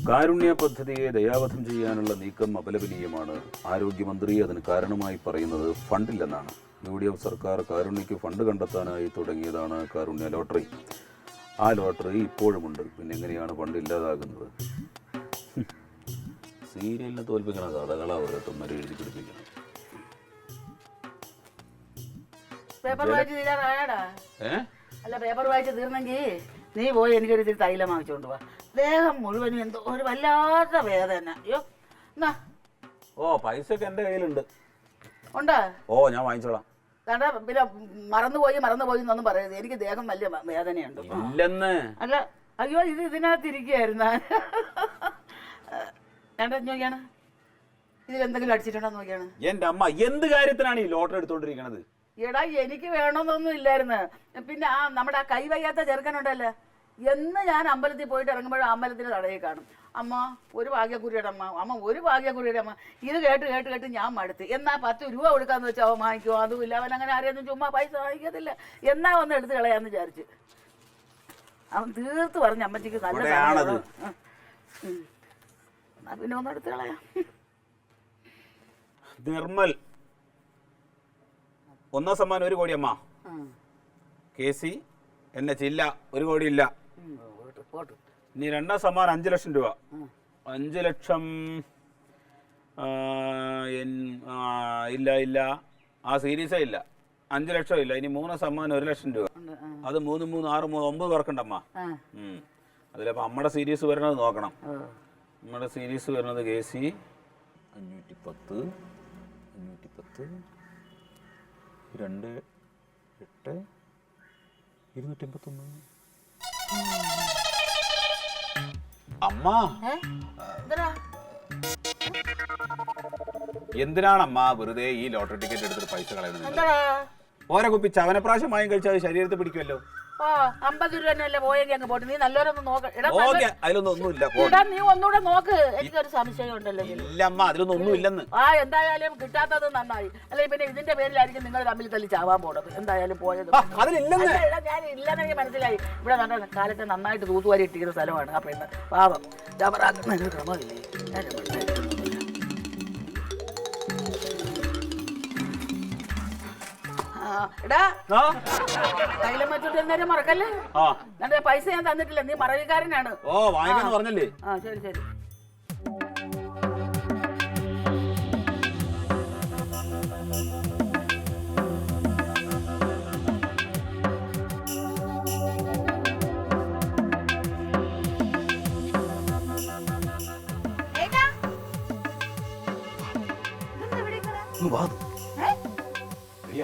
കാരുണ്യ പദ്ധതിയെ ദയാവധം ചെയ്യാനുള്ള നീക്കം അപലപനീയമാണ്. ആരോഗ്യമന്ത്രി അതിന് കാരണമായി പറയുന്നത് ഫണ്ടില്ലെന്നാണ്. UDF സർക്കാർ കാരുണ്യക്ക് ഫണ്ട് കണ്ടെത്താനായി തുടങ്ങിയതാണ് കാരുണ്യ ലോട്ടറി. ആ ലോട്ടറി ഇപ്പോഴുമുണ്ട്. പിന്നെ എങ്ങനെയാണ് ഫണ്ട് ഇല്ലാതാകുന്നത്? സീരിയലിനെ തോൽപ്പിക്കണ കഥകളാ ഓരോരുത്തന്മാരെ എഴുതി പിടിപ്പിക്കണം. പേപ്പർ വായിച്ച് തീരാറായാടാ? അല്ല, പേപ്പർ വായിച്ച് തീർന്നെങ്കിൽ നീ പോയി എനിക്കൊരു ഇത്തിരി തൈലം വാങ്ങിച്ചോണ്ട് പോവാ. ദേഹം മുഴുവനും എന്തോ ഒരു വല്ലാത്ത വേദന. അയ്യോ എന്നാ. പൈസ ഒക്കെ എന്റെ കയ്യിലുണ്ട്. ഉണ്ടോ? ഞാൻ വാങ്ങിച്ചോളാം. പിന്നെ മറന്നുപോയി എന്നൊന്നും പറയരുത്. എനിക്ക് ദേഹം വലിയ വേദനയുണ്ട്. ഇല്ലെന്ന്. അല്ല, അയ്യോ ഇത് ഇതിനകത്തിരിക്കുകയായിരുന്നു. നോക്കിയാണ് ഇതിലെന്തെങ്കിലും അടിച്ചിട്ടുണ്ടോ നോക്കിയാണ്. എന്റെ അമ്മ എന്ത് കാര്യത്തിനാണ് ഈ ലോട്ടറി എടുത്തോണ്ടിരിക്കണത്? എടാ, എനിക്ക് വേണമെന്നൊന്നും ഇല്ലായിരുന്നു. പിന്നെ നമ്മുടെ ആ കൈ വയ്യാത്ത ചെറുക്കനുണ്ടല്ലോ, എന്ന് ഞാൻ അമ്പലത്തിൽ പോയിട്ട് ഇറങ്ങുമ്പോഴും അമ്പലത്തിന് തടയിൽ കാണും. അമ്മ ഒരു ഭാഗ്യക്കുറിയുടെ അമ്മ ഒരു ഭാഗ്യക്കുറിയുടെ അമ്മ. ഇത് കേട്ട് ഞാൻ മടുത്ത്. എന്നാ 10 രൂപ കൊടുക്കാന്ന് വെച്ചാൽ അവൻ വാങ്ങിക്കുമോ? അതുമില്ല, അവൻ അങ്ങനെ ആരെയൊന്നും ചുമ്മാ പൈസ വാങ്ങിക്കത്തില്ല. എന്നാ ഒന്ന് എടുത്ത് കളയാന്ന് വിചാരിച്ച് അവൻ തീർത്ത് പറഞ്ഞ അമ്മച്ചിക്ക് നല്ല പിന്നെ ഒന്ന് എടുത്ത് കളയാം. നിർമ്മൽ 1 സമ്മാനം 1 കോടി അമ്മ. KC എന്നെ ചില്ല 1 കോടി ഇല്ല. ഇനി 2 സമ്മാനം 5 ലക്ഷം രൂപ. 5 ലക്ഷം ഇല്ല ആ സീരീസേ ഇല്ല. 5 ലക്ഷം ഇല്ല. ഇനി 3 സമ്മാനം 1 ലക്ഷം രൂപ. അത് 3, 3, 6, 3, 9 പേർക്കുണ്ടമ്മ. അതിലപ്പോ അമ്മയുടെ സീരീസ് വരുന്നത് നോക്കണം. നമ്മുടെ സീരീസ് വരുന്നത് KC 510 2 8 281. അമ്മ എന്തിനാണമ്മ വെറുതെ ഈ ലോട്ടറി ടിക്കറ്റ് എടുത്തിട്ട് പൈസ കളയുന്നത്? ഓരോ കുപ്പി ചവനപ്രാശം വാങ്ങി കഴിച്ചാൽ ശരീരത്തെ പിടിക്കുമല്ലോ. 50 രൂപ തന്നെയല്ലേ പോയെങ്കിൽ അങ്ങ് പോട്ടെ. നീ നല്ലവരൊന്നും നോക്ക. അതിലൊന്നും ഒന്നുമില്ല. നീ ഒന്നുകൂടെ നോക്ക്. എനിക്കൊരു സംശയം ഉണ്ടല്ലോ. ഇല്ലമ്മ, അതിലൊന്നും ഒന്നും ഇല്ലെന്ന്. എന്തായാലും കിട്ടാത്തത് നന്നായി. അല്ലെങ്കിൽ പിന്നെ ഇതിന്റെ പേരിലായിരിക്കും നിങ്ങൾ തമ്മിൽ തല്ലി ചാവാൻ പോണത്. എന്തായാലും പോയത് ഞാൻ ഇല്ലെന്നെനിക്ക് മനസ്സിലായി. ഇവിടെ നല്ല കാലത്തെ നന്നായിട്ട് തൂത്തുവാരി ഇട്ടിരിക്കുന്ന സ്ഥലമാണ്. ആ പെണ്ണ് പാവം ജബറാക്കുന്ന ക്രമമില്ലേ? തൈലം വെച്ചോണ്ടിരുന്നേരം മറക്കല്ലേ. എന്റെ പൈസ ഞാൻ തന്നിട്ടില്ല. നീ മറവിക്കാരനാണ്. വാങ്ങിക്കാന്ന് പറഞ്ഞല്ലേ? ശരി ശരി.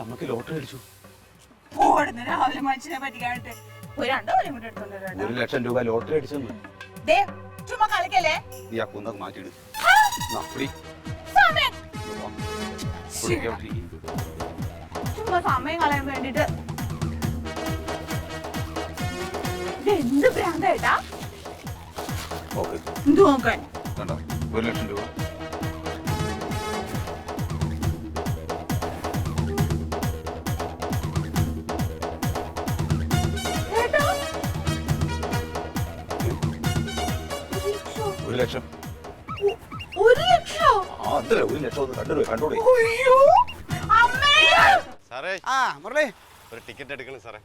അമ്മക്ക് ലോട്ടറി അടിച്ചു. രാവിലെ മനുഷ്യനെ പറ്റിക്കാനായിട്ട് 1 ലക്ഷം രൂപ ലോട്ടറി അടിച്ചു. ചുമ്മാ കളിക്കല്ലേ? നീ ആ കുന്നൊക്കെ മാറ്റിയിട്. ചുമ്മാ സമയം കളയാൻ വേണ്ടിട്ട് എന്ത് ഭ്രാന്തേട്ടാ? എന്ത് നോക്കാൻ? 1 ലക്ഷം രൂപ. ഒരു ടിക്കറ്റ് എടുക്കണം സാറേ.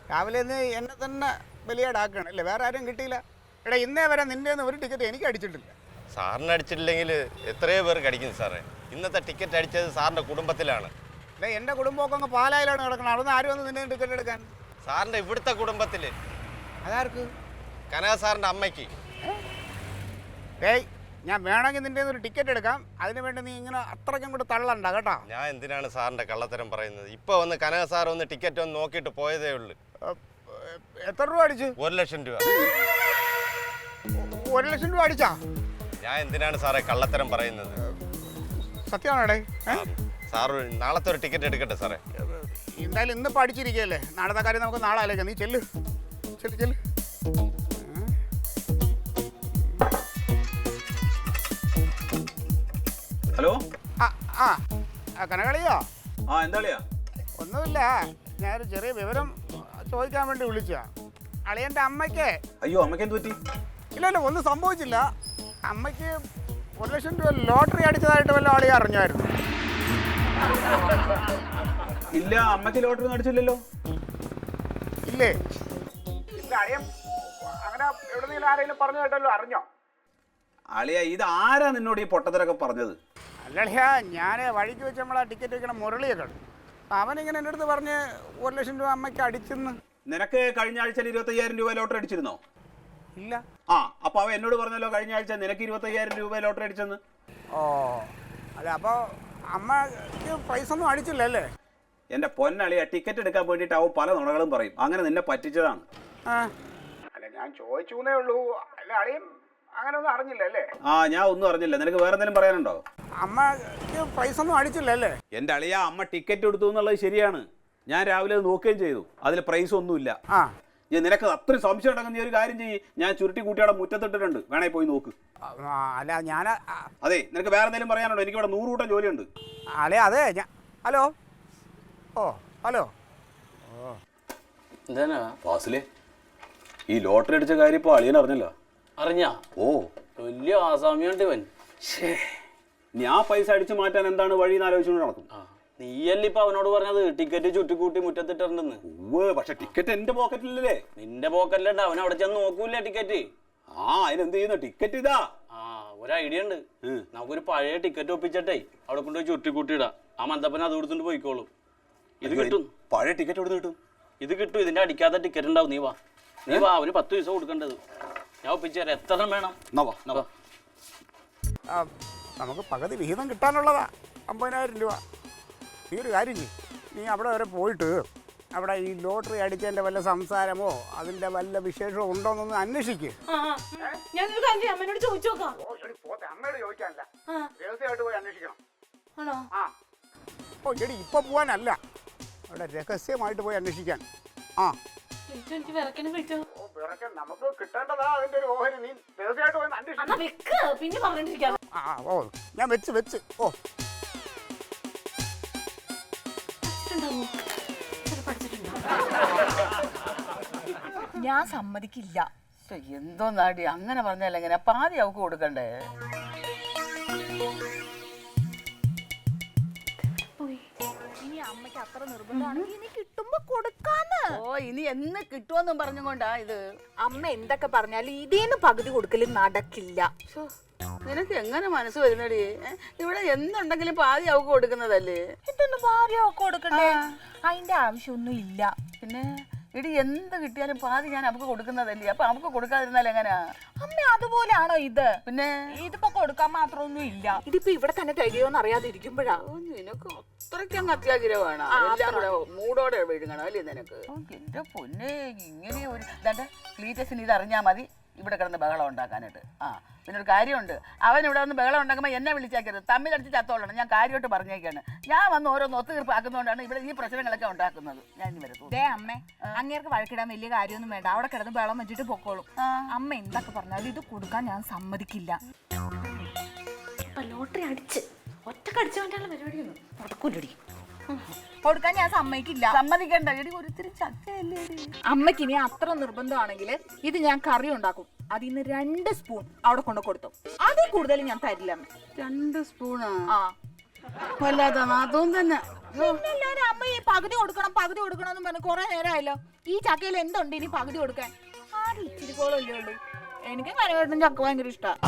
രാവിലെ എന്നെ തന്നെ ബലിയാടാക്കണം അല്ലേ? വേറെ ആരും കിട്ടിയില്ല. എടാ, ഇന്നേ വരെ നിന്റെ ഒരു ടിക്കറ്റ് എനിക്ക് അടിച്ചിട്ടില്ല. സാറിന് അടിച്ചിട്ടില്ലെങ്കിൽ എത്രയോ പേർക്ക് അടിക്കും സാറേ. ഇന്നത്തെ ടിക്കറ്റ് അടിച്ചത് സാറിന്റെ കുടുംബത്തിലാണ്. അല്ലേ, എൻ്റെ കുടുംബമൊക്കെ അങ്ങ് പാലായിലാണ് കിടക്കണം. അവിടെ നിന്ന് ആരും വന്ന് നിന്റെ ടിക്കറ്റ് എടുക്കാൻ? സാറിന്റെ ഇവിടുത്തെ കുടുംബത്തില്. അതാർക്ക്? കനക സാറിന്റെ അമ്മയ്ക്ക്. ഞാൻ വേണമെങ്കിൽ നിന്റെ ഒരു ടിക്കറ്റ് എടുക്കാം. അതിനു വേണ്ടി നീ ഇങ്ങനെ അത്രയ്ക്കും കൂടെ തള്ളണ്ട കേട്ടോ. ഞാൻ എന്തിനാണ് സാറിന്റെ കള്ളത്തരം പറയുന്നത്? ഇപ്പൊ വന്ന് കനക സാർ ഒന്ന് ടിക്കറ്റ് ഒന്ന് നോക്കിയിട്ട് പോയതേ ഉള്ളു. എത്ര രൂപ അടിച്ചു? 1 ലക്ഷം രൂപ. 1 ലക്ഷം രൂപ അടിച്ചാ? ഞാൻ എന്തിനാണ് സാറേ കള്ളത്തരം പറയുന്നത്? സത്യമാണോടെ? സാറ് നാളത്തെ ഒരു ടിക്കറ്റ് എടുക്കട്ടെ സാറേ. എന്തായാലും ഇന്നിപ്പോൾ അടിച്ചിരിക്കുകയല്ലേ, നാളത്തെ കാര്യം നമുക്ക് നാളെ ആലോചിക്കാം. നീ ചെല്ല്. ഹലോ. കനകളിയോ? എന്താളിയാ? ഒന്നുമില്ല, ഞാനൊരു ചെറിയ വിവരം ചോദിക്കാൻ വേണ്ടി വിളിച്ചാ. അളിയൻ്റെ അമ്മയ്ക്ക്. അയ്യോ, അമ്മയ്ക്ക് എന്ത് പറ്റി? ഇല്ല ഒന്നും സംഭവിച്ചില്ല. അമ്മയ്ക്ക് 1 ലക്ഷം രൂപ ലോട്ടറി അടിച്ചതായിട്ട് വല്ല ആളെ അറിഞ്ഞായിരുന്നു? ഇല്ല, അമ്മയ്ക്ക് ലോട്ടറി അടിച്ചില്ലല്ലോ. ഇല്ലേ? ഇല്ല, അളിയൻ അങ്ങനെ എവിടെന്നെങ്കിലും ആരെങ്കിലും പറഞ്ഞു കേട്ടല്ലോ, അറിഞ്ഞോ? അളിയ, ഇത് ആരാ നിന്നോട് ഈ പൊട്ടത്തരൊക്കെ പറഞ്ഞത്? അല്ലളിയ, ഞാൻ വഴിക്ക് വെച്ച് നമ്മളാ ടിക്കറ്റ് വയ്ക്കണ മുരളിയൊക്കെ അവനിങ്ങനെ എൻ്റെ അടുത്ത് പറഞ്ഞ് 1 ലക്ഷം രൂപ അമ്മയ്ക്ക് അടിച്ചെന്ന്. നിനക്ക് കഴിഞ്ഞ ആഴ്ച 25,000 രൂപ ലോട്ടറി അടിച്ചിരുന്നോ? ഇല്ല. ആ, അപ്പൊ അവൻ എന്നോട് പറഞ്ഞല്ലോ കഴിഞ്ഞ ആഴ്ച നിനക്ക് 25,000 രൂപ ലോട്ടറി അടിച്ചെന്ന്. ഓ, അല്ല, അപ്പോൾ അമ്മയ്ക്ക് പൈസ ഒന്നും അടിച്ചില്ലല്ലേ? എന്റെ പൊന്നളിയ, ടിക്കറ്റ് എടുക്കാൻ വേണ്ടിയിട്ട് അവൻ പല നുണകളും പറയും. അങ്ങനെ നിന്നെ പറ്റിച്ചതാണ്. അല്ല, ഞാൻ ചോദിച്ചു എന്നേ ഉള്ളൂ. അല്ല, അളിയൻ അങ്ങനെ ഒന്നും അറിഞ്ഞില്ലല്ലേ? ആ, ഞാൻ ഒന്നും അറിഞ്ഞില്ല. നിനക്ക് വേറെ എന്തെങ്കിലും പറയാനുണ്ടോ? അമ്മയ്ക്ക് പൈസ ഒന്നും അടിച്ചില്ലല്ലേ? എന്റെ അളിയ, അമ്മ ടിക്കറ്റ് എടുത്തു എന്നുള്ളത് ശരിയാണ്. ഞാൻ രാവിലെ അത് നോക്കുകയും ചെയ്തു. അതിൽ പ്രൈസ് ഒന്നുമില്ല. നിനക്ക് അത്രയും സംശയം ഉണ്ടെങ്കിൽ നീ ഒരു കാര്യം ചെയ്യ്. ഞാൻ ചുരുട്ടി കൂട്ടിയുടെ മുറ്റത്തിട്ടിട്ടുണ്ട്, വേണേ പോയി നോക്ക്. അല്ല, ഞാൻ അതെ, നിനക്ക് വേറെ എന്തെങ്കിലും പറയാനുണ്ടോ? എനിക്കിവിടെ 100 കൂട്ടം ജോലിയുണ്ട്. അല്ലേ, അതെ. ഹലോ. ഓ, ഹലോ. എന്താ ഫാസിലേ, ഈ ലോട്ടറി അടിച്ച കാര്യം ഇപ്പോൾ അളിയൻ അറിഞ്ഞല്ലോ. അറിഞ്ഞാ? ഓ, വലിയ ആസാമിയുണ്ട് ഇവൻ. ഞാൻ പൈസ അടിച്ചു മാറ്റാൻ എന്താണ് വഴി എന്ന് ആലോചിച്ചുകൊണ്ട് നടക്കും. നീയല്ലേ ഇപ്പൊ അവനോട് പറഞ്ഞത് ടിക്കറ്റ് ചുറ്റിക്കൂട്ടി മുറ്റത്തിട്ടുണ്ടെന്ന്? പക്ഷെ ടിക്കറ്റ് എന്റെ പോക്കറ്റിലല്ലേ? നിന്റെ പോക്കറ്റിലുണ്ട്. അവൻ അവിടെ ചെന്ന് നോക്കൂല ടിക്കറ്റ്. അതിനെന്ത് ചെയ്യുന്നു? ടിക്കറ്റ് ഇതാ. ഒരു ഐഡിയ ഉണ്ട്. നമുക്കൊരു പഴയ ടിക്കറ്റ് ഒപ്പിച്ചിട്ടേ അവിടെ കൊണ്ടുപോയി ചുറ്റിക്കൂട്ടിയിടാ. ആ മന്ദപ്പന അത് കൊടുത്തിട്ട് പോയിക്കോളും. ഇത് കിട്ടും. പഴയ ടിക്കറ്റ് കൊടുത്ത് കിട്ടും. ഇത് കിട്ടും. ഇതിന്റെ അടിക്കാത്ത ടിക്കറ്റ് ഉണ്ടാവും. നീ വാ. അവന് 10 പൈസ കൊടുക്കേണ്ടത്. ഞാൻ ഒപ്പിച്ചു തരാം. എത്ര വേണം? നമുക്ക് പകുതി വിഹിതം കിട്ടാനുള്ളതാ, 50,000 രൂപ. ഈ ഒരു കാര്യം ചെയ്യും, നീ അവിടെ വരെ പോയിട്ട് അവിടെ ഈ ലോട്ടറി അടിച്ചതിൻ്റെ വല്ല സംസാരമോ അതിൻ്റെ വല്ല വിശേഷമോ ഉണ്ടോന്നൊന്ന് അന്വേഷിക്കുക. അമ്മയോട് ചോദിച്ചു നോക്കാം. അമ്മയോട് ചോദിക്കാനല്ല, രഹസ്യമായിട്ട് പോയി അന്വേഷിക്കണം. ആണോ? ഓ എടി, ഇപ്പൊ പോവാനല്ല, അവിടെ രഹസ്യമായിട്ട് പോയി അന്വേഷിക്കാൻ. എനിക്ക് വിറക്കനും വിളിച്ചോ. നമുക്ക് കിട്ടേണ്ടതാ അതിന്റെ ഒരു ഓഹരി. നീ രഹസ്യമായിട്ട് പോയി അന്വേഷിക്കണം. പിന്നെ പറഞ്ഞിരിക്കാം. ഓ, ഞാൻ വെച്ച് ഓ ഞാൻ സമ്മതിക്കില്ല. എന്തോ നാടി അങ്ങനെ പറഞ്ഞാൽ എങ്ങനെ? പാതി അവക്ക് കൊടുക്കണ്ടേ? ഇനി അമ്മയ്ക്ക് അത്ര നിർബന്ധമാണെങ്കിൽ ഇനി കിട്ടുമ്പോ കൊടുക്കാന്ന്. ഓ, ഇനി എന്ന് കിട്ടുമെന്നും പറഞ്ഞുകൊണ്ടാ ഇത്. അമ്മ എന്തൊക്കെ പറഞ്ഞാലും ഇതേന്ന് പകുതി കൊടുക്കല് നടക്കില്ല. നിനക്ക് എങ്ങനെ മനസ്സ് വരുന്നടി? ഇവിടെ എന്തുണ്ടെങ്കിലും പാതി അവക്ക് കൊടുക്കുന്നതല്ലേ? ഇതൊന്നും ഭാര്യമൊക്കെ കൊടുക്കണ്ടേ? അതിന്റെ ആവശ്യമൊന്നും ഇല്ല. പിന്നെ ഇടി എന്ത് കിട്ടിയാലും പാതി ഞാൻ അവക്ക് കൊടുക്കുന്നതല്ലേ? അപ്പൊ അവക്ക് കൊടുക്കാതിരുന്നാൽ എങ്ങനെയാ? അമ്മ അതുപോലാണോ ഇത്? പിന്നെ ഇതിപ്പോ കൊടുക്കാൻ മാത്രമൊന്നും ഇല്ല. ഇതിപ്പോ ഇവിടെ തന്നെ തികയോന്ന് അറിയാതെ ഇരിക്കുമ്പോഴാ. നിനക്ക് അത്രയ്ക്ക് അങ്ങ് അത്യാഗ്രഹമാണ്. എല്ലാം കൂടെ മൂടോടെ വീഴുകണം അല്ലേ നിനക്ക്? എന്റെ പൊന്നെ, ഇങ്ങനെ ഒരു ക്ലീറ്റസിന് ഇത് അറിഞ്ഞാൽ മതി ഇവിടെ കിടന്ന് ബഹളം ഉണ്ടാക്കാനായിട്ട്. പിന്നെ ഒരു കാര്യമുണ്ട്, അവൻ ഇവിടെ വന്ന് ബഹളം ഉണ്ടാക്കുമ്പോൾ എന്നെ വിളിച്ചേക്കരുത്. തമ്മിലടിച്ച് ചത്തോളണം. ഞാൻ കാര്യമായിട്ട് പറഞ്ഞേക്കാണ്. ഞാൻ വന്ന് ഓരോന്ന് ഒത്തുതീർപ്പാക്കുന്നതുകൊണ്ടാണ് ഇവിടെ ഈ പ്രശ്നങ്ങളൊക്കെ ഉണ്ടാക്കുന്നത്. ഞാൻ ഇനി വരത്തു. അമ്മേ, അങ്ങേർക്ക് വഴക്കിടാൻ വലിയ കാര്യമൊന്നും വേണ്ട. അവിടെ കിടന്ന് ബഹളം വെച്ചിട്ട് പൊക്കോളും. അമ്മ എന്തൊക്കെ പറഞ്ഞാലും ഇത് കൊടുക്കാൻ ഞാൻ സമ്മതിക്കില്ല. ലോട്ടറി അടിച്ച് ഒറ്റക്കടിച്ചു വേണ്ടിയുള്ള പരിപാടിയൊന്നും നടക്കൂലടി. കൊടുക്കാൻ ഞാൻ സമ്മതിക്കില്ല. സമ്മതിക്കണ്ട എടി, ഒരിത്തിരി ചക്കയല്ലേ. അമ്മയ്ക്ക് ഇനി അത്ര നിർബന്ധമാണെങ്കിൽ ഇത് ഞാൻ കറി ഉണ്ടാക്കും. അതിന്ന് 2 സ്പൂൺ അവിടെ കൊണ്ട് കൊടുത്തു. അതിൽ കൂടുതൽ ഞാൻ തരില്ല. 2 സ്പൂണാ? വല്ലാതെ അതും തന്നെ. അമ്മ ഈ പകുതി കൊടുക്കണം എന്ന് പറഞ്ഞ് കുറെ നേരമായല്ലോ. ഈ ചക്കയിൽ എന്തുണ്ട് ഇനി പകുതി കൊടുക്കാൻ? ആദ്യം ഇച്ചിരി കോളല്ലേ ഉള്ളൂ. എനിക്ക് കരവേട്ടും ചക്ക ഭയങ്കര ഇഷ്ടമാണ്.